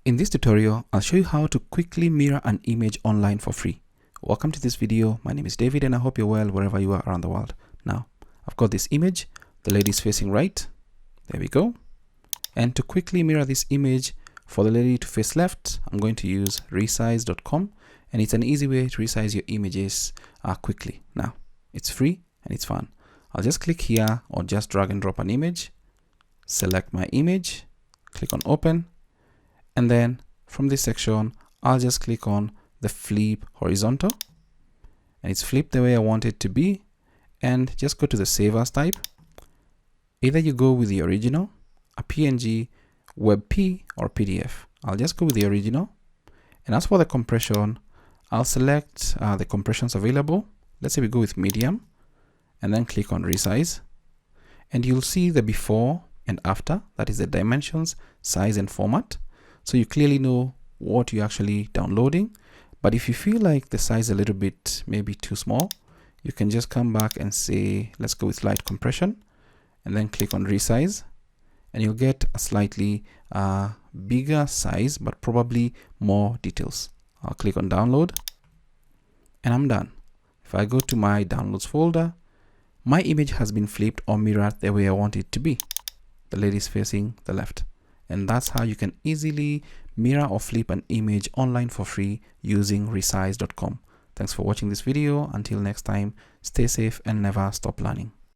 In this tutorial, I'll show you how to quickly mirror an image online for free. Welcome to this video. My name is David and I hope you're well wherever you are around the world. Now, I've got this image. The lady is facing right. There we go. And to quickly mirror this image for the lady to face left, I'm going to use resize.com, and it's an easy way to resize your images quickly. Now, it's free and it's fun. I'll just click here or just drag and drop an image, select my image, click on open. And then from this section, I'll just click on the flip horizontal, and it's flipped the way I want it to be. And just go to the save as type. Either you go with the original, a PNG, WebP, or PDF. I'll just go with the original. And as for the compression, I'll select the compressions available. Let's say we go with medium, and then click on resize. And you'll see the before and after, that is the dimensions, size, and format. So you clearly know what you're actually downloading. But if you feel like the size is a little bit maybe too small, you can just come back and say, let's go with light compression, and then click on resize. And you'll get a slightly bigger size, but probably more details. I'll click on download, and I'm done. If I go to my downloads folder, my image has been flipped or mirrored the way I want it to be. The lady is facing the left. And that's how you can easily mirror or flip an image online for free using resize.com. Thanks for watching this video. Until next time, stay safe and never stop learning.